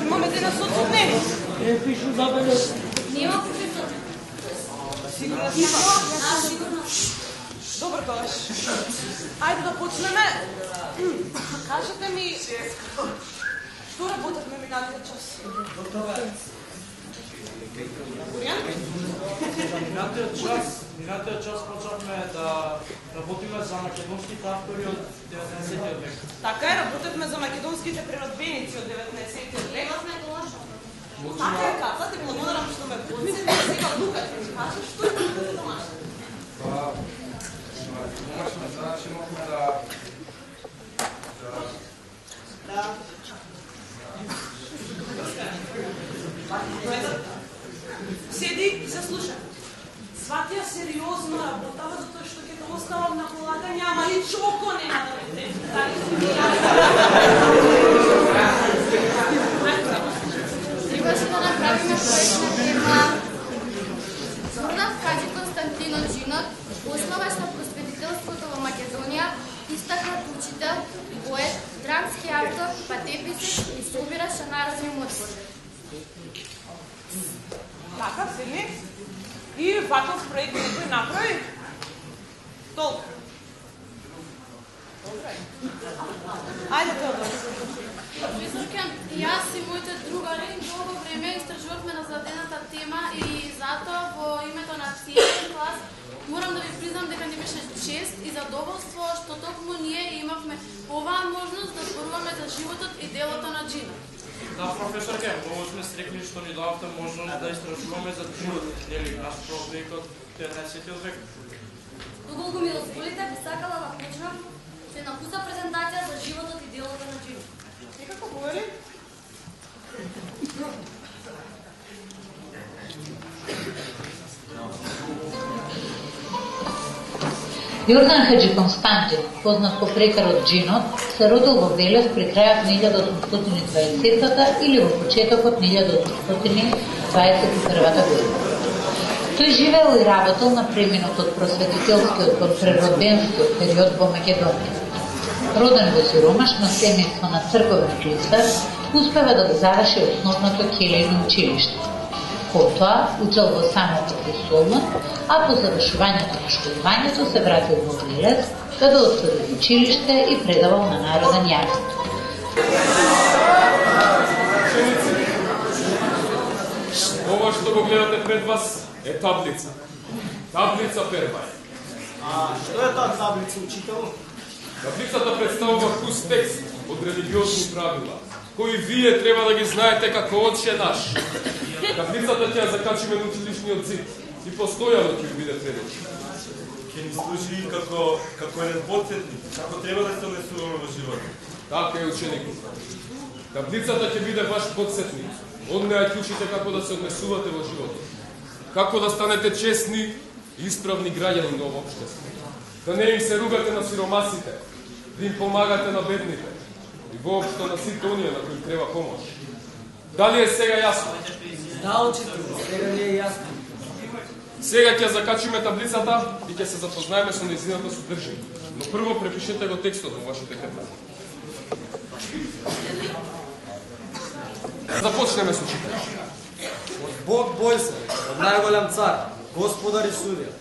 Имаме денес отсутнени. Пишу забележка. Нема професор. Сигурно има. Добро тоа. Ајде да почнеме. Кажете ми, што работевме минатиот час? Минатиот час почнавме да работиме за македонските автори од 19 век. Така е, работевме за македонските природбеници од 19 век. Така е, казате, благодарам што ме подсетите. Сега Лука ќе ми каже што е за домашно. Домашно задача имавме Седи и се слуша. Сватија сериозно работава, затоа што ќе те оставам на полагање, ама и чоко нема да ме третира. Требаше да направиме проект на тема Зордан Хаджи Константино Джинот, основач на просветителството во Македонија, истакнат учител, поет, драмски автор, патеписец и собираш на народни мотиви. Така, седни. И ваков проект некој направи? Толку. Добре. Ајде, Теодор. Професорке, јас и моите другари долго време истражувавме на зададената тема и затоа во името на целиот клас морам да ви признам дека ни беше чест и задоволство што токму ние имавме оваа можност да зборуваме за животот и делото на Джинот. Да, професорке, многу сме срекни што ни дававте можност да истражуваме за животот, нели, наш проект од 19 век. Доколку ми дозволите, би сакала да почнам со една пуста презентација за животот и делото на Джинот. Некако говори? Јордан Хаджи Константин, познат по прекарот Джинот, се родил во Велес при крајот на 1820 или во почетокот на 1821 година. Тој живеел и работел на преминатот просветителскиот кон природбенскиот период во Македонија. Роден во сиромашно семејство на црковен клисар, успева да го заврши основното келејно училиште. Потоа учел во самото Солун, а по завршувањето на школувањето се вратил во Велес, каде отворил училиште и предавал на народен јазик. Ова што го гледате пред вас е таблица. Таблица прва. А што е таа таблица, учител? Таблицата представува кус текст од религиозни правила, кои вие треба да ги знаете како Отче наш. Таблицата ќе ја закачиме на училишниот зид и постојано ќе ви биде пред очи. Ќе ни служи како еден потсетник, како треба да се однесуваме во животот. Така е, ученику. Таблицата ќе биде ваш потсетник. Од неја ќе учите како да се однесувате во животот. Како да станете честни и исправни граѓани на ова општество. Да не им се ругате на сиромасите, да им помагате на бедните и воопшто на сите оние на кои треба помош. Дали е сега јасно? Да, учител, сега не е јасно. Сега ќе закачиме таблицата и ќе се запознаеме со нејзината содржина. Но прво препишете го текстот во вашите карта. Започнеме со читање. Од Бог бој се, од најголем цар, господар и судија.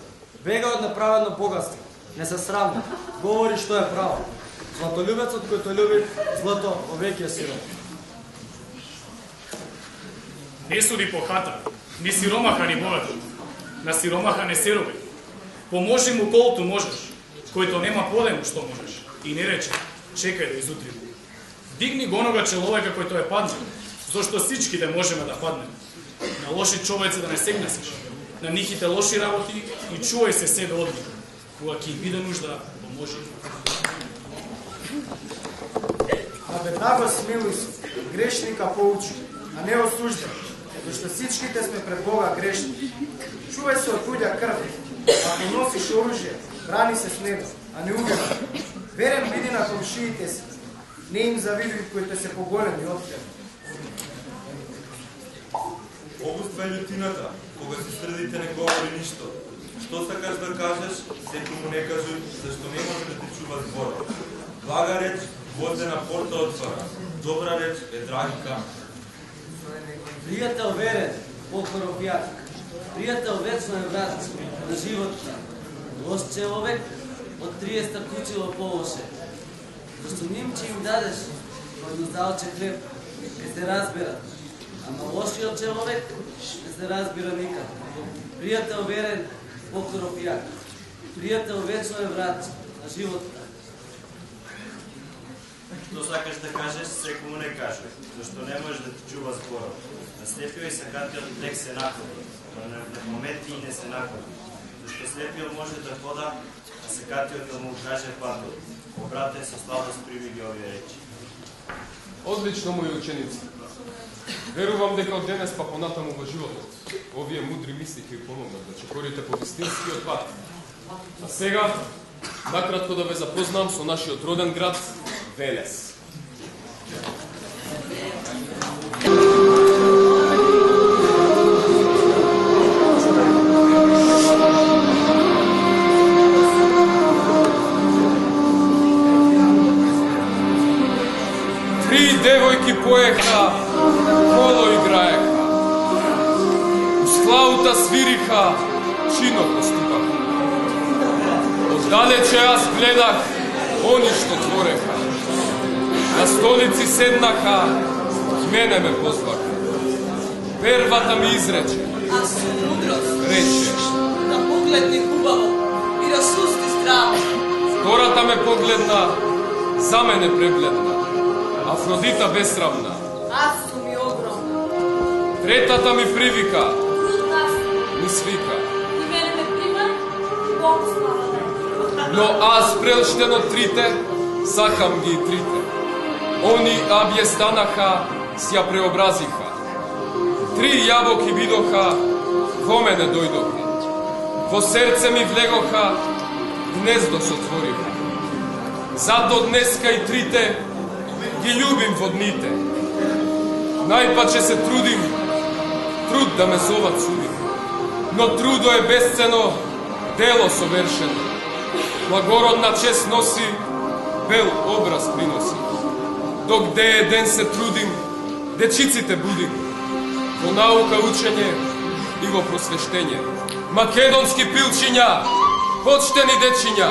Бега од неправедно богатство, не се срамни, говори што е право. Златолюбецот кој те люби, злато овеќе сиром. Не суди по хата, ни сиромаха ни богатот. На сиромаха не се роби. Поможи му колку можеш, којто нема подему што можеш. И не рече, чекај да изутрим. Дигни го онога человека кој тој е паднал, зашто сичките можеме да паднеме. На лоши човеци да не сегнесеш, на нихите лоши работи и чувај се себе од нив. Кога ќе биде нужда, поможи. А веднага смилуј се, грешника поучи, а не осуждај, зашто сичките сме пред Бога грешни. Чувај се од туѓа крв, ако носиш оружје, брани се с него, а не убивај. Верен биди на комшиите си, не им завидуј кои се поголеми од тебе. Обуства лютината, кога се средите не говори ништо. Што сакаш да кажеш, секој му не кажи, зашто не може да те чува зборот. Блага реч, воздена порта отвора. Добра реч е драги камен. Пријател верен, покоров јак. Пријател вечно е врат на животта. Лош човек од 30 кучило полоше. Зашто ним че им дадеш едноздалче хлеб, ке се разберат. Ама лошиот човек не се разбира никад. Пријател верен, покоров јак. Пријател вечно е врат на животта. Што сакаш да кажеш, секој му не кажи, зашто не можеш да ти чува зборот. На слепиот и сакатиот лек се находи, но на паметни не се находи. Зашто слепиот може да хода, а сакатиот да му каже патот. Обрате со слабост прими ги овие речи. Одлично, мои ученици. Верувам дека од денес па понатаму во животот овие мудри мисли ќе ви помогнат да чекорите по вистинскиот пат. А сега, накратко да ве запознам со нашиот роден град Велес. Три девојки поеха, коло играеха. Uz flauta свириха, чино поступаха. Оддалече јас гледах они што твореха. На столици седнаха, мене ме позваха. Первата ми изрече. Аз сум мудрост. Рече. Да погледни хубаво и да сусти здраво. Втората ме погледна, за мене прегледна. Афродита безсрамна. Аз сум и огромна. Третата ми привика. Трудна Ми свика. и мене ме прима, Бог слава. Но аз прелштен од трите, сакам ги и трите. Они абје станаха, ја преобразиха. Три јабоки видоха, во мене дојдоха. Во серце ми влегоха, гнездо сотвориха. Зато днеска и трите ги љубим во дните. Најпаче се трудим, труд да ме зоват судим. Но трудо е безцено, дело совершено. Благородна чест носи, бел образ приноси. Док де ден се трудим, дечиците будим. Во наука учење и во просвештење. Македонски пилчиња, почтени дечиња,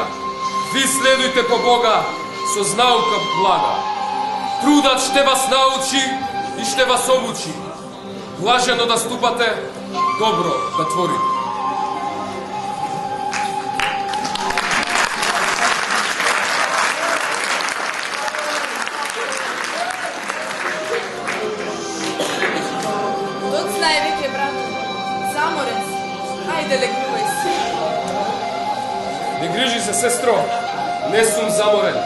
ви следујте по Бога со знаука блага. Трудат ще вас научи и ще вас обучи. Блажено да ступате, добро да творите. Доцна е веќе, брат. Заморен си. Ајде, лекувај се. Не грижи се, сестро, не сум заморен.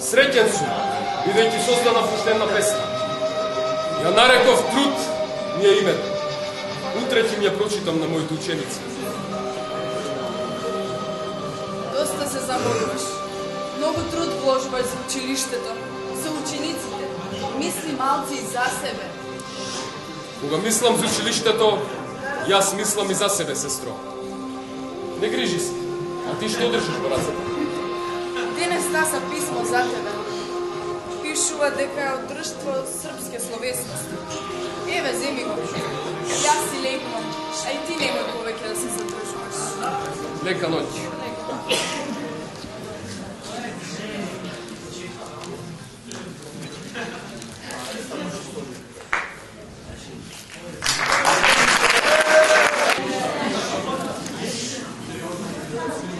Среќен сум, бидејќи создана поштена песна. Ја нареков труд, ми е името. Утре ќе ми ја прочитам на моите ученици. Доста се заморуваш. Многу труд вложуваш за училиштето, за учениците. Мисли малци и за себе. Кога мислам за училиштето, јас мислам и за себе, сестро. Не грижи се. А ти што држиш во рацете? Денес наса писмо за тебе. Пишува дека е од Друштво српске словесности. Еве, земи го. Јас си лекувам, а и ти немој повеќе да се задржуваш. Лека ноќ.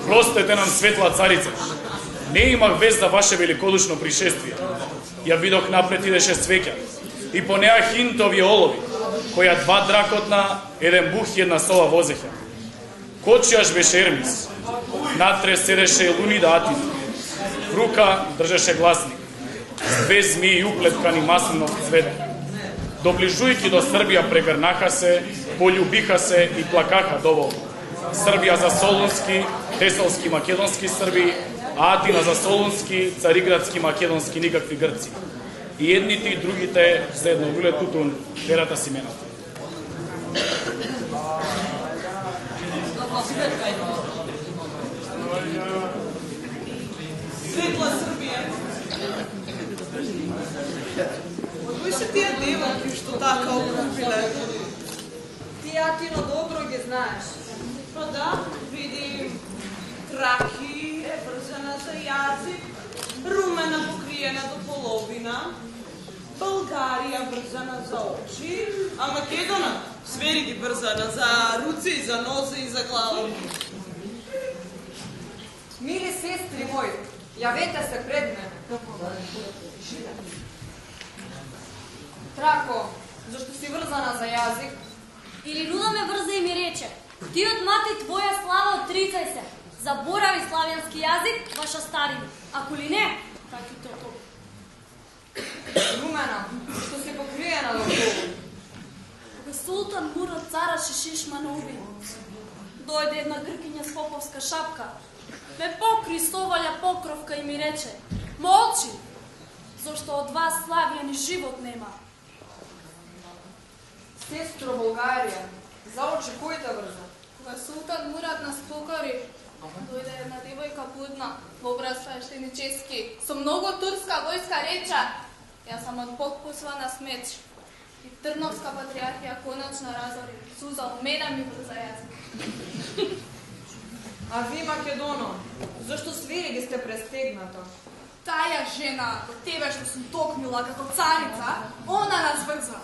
Простете нам, светла царица. Не имах вест за ваше великодушно пришествие. Ја видох напред идеше свеќа. И по неа хинтови олови, која два дракотна, еден бух и една сова возеха. Кочијаш беше Ермис. Натре седеше Лунида Атина. В рука држеше гласник. С две змии уплеткани маслинов цвет. Доближујќи до Србија прегрнаха се, полюбиха се и плакаха доволно. Србија за Солунски, Теселски македонски Срби, а Атина за Солунски, Цариградски македонски никакви грци. И едните и другите заедно биле тутун верата си мената. Светла Србија. Кои се тие девојки што така окупиле? Ти, Атино, добро ги знаеш. Па да, видим Траки е врзана за јазик, Румена покриена до половина, Българија врзана за очи, а Македона свери ги врзана за руци, за нозе и за глава. Мили сестри мои, јавете се пред мене. Трако, зашто си врзана за јазик? Или Руда ме врза и ми рече, ти од мати твоја слава отрицај се, заборави славјански јазик, ваша старина, ако ли не, таки то. Румена, што си покриена до полу? Кога султан Мурат цара Шишишмана уби, дојде една гркиња с поповска шапка, ме покри с овалја покровка и ми рече, молчи, зашто од вас славјани живот нема. Сестро Българија, за очи кој те врза? Кога султан Мурат нас покори, дојде една девојка будна, во образ свештенически, со многу турска војска реча, јас сам од Бог послана с меч. И Трновска патриархија конечно разори, суза умеда ми врза јазик. А ви, Македоно, зашто свири ги сте престегната? Таја жена, од тебе што сум токмила како царица, она нас врза.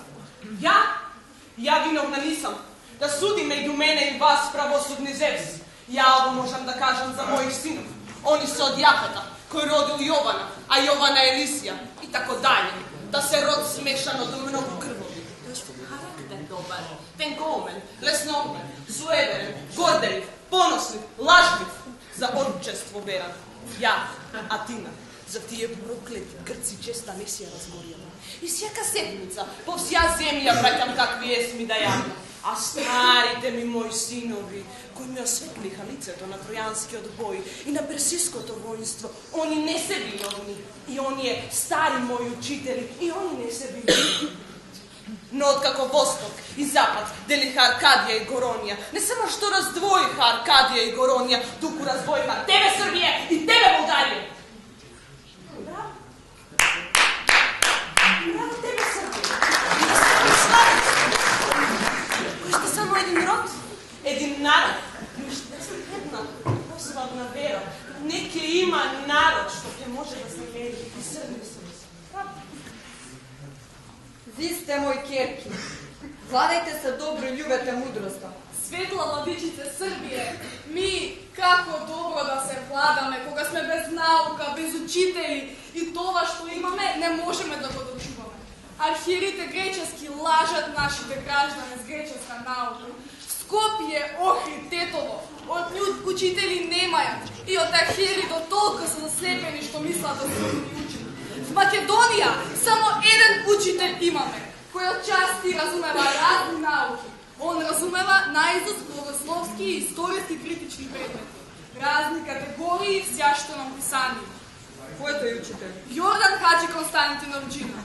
Ја виновна нисам. Да суди меѓу мене и вас, правосудни зевс. Ја ово можам да кажам за моих синов. Они се од Јафета, кој родил Јована, а Јована Елисија и тако даље. Да се род смешан од многу крвови. Характер добар, тенгомен, лесноумен, суеверен, горделив, понослив, лажлив, за отчество веран. Ја, Атина, за тие проклети грци честа не си ја разгорила. И всяка седмица по вся земја праќам какви есми да јавам. А старите ми мои синови, кои ми осветлиха лицето на тројанскиот бој и на персиското воинство, они не се виновни. И оние стари мои учители, и они не се виновни. Но откако Восток и Запад делиха Аркадија и Горонија, не само што раздвоиха Аркадија и Горонија, туку раздвоиха тебе Србија и тебе Българија. Браво! Браво тебе Србија! Кој сте само един род, един народ, и уште една посвабна вера. Неке има народ што ќе може да се мери и Србија се. Ви сте мои керки. Владајте се добро и љубете мудроста. Светла владичице Србије, ми како добро да се владаме, кога сме без наука, без учители и това што имаме не можеме да го дочуваме. Архиерите гречески лажат нашите граждани с греческа наука. В Скопје, Охрид, Тетово, од људ учители немаат и од архиери до толку се заслепени што мислат да се ни учат. В Македонија само еден учител имаме, кој од части разумева разни науки. Он разумева наизуст богословски и историски критични предмети, разни категории и сјащо нам писани. Кој тој учител? Јордан Хаджи Константинов Джина.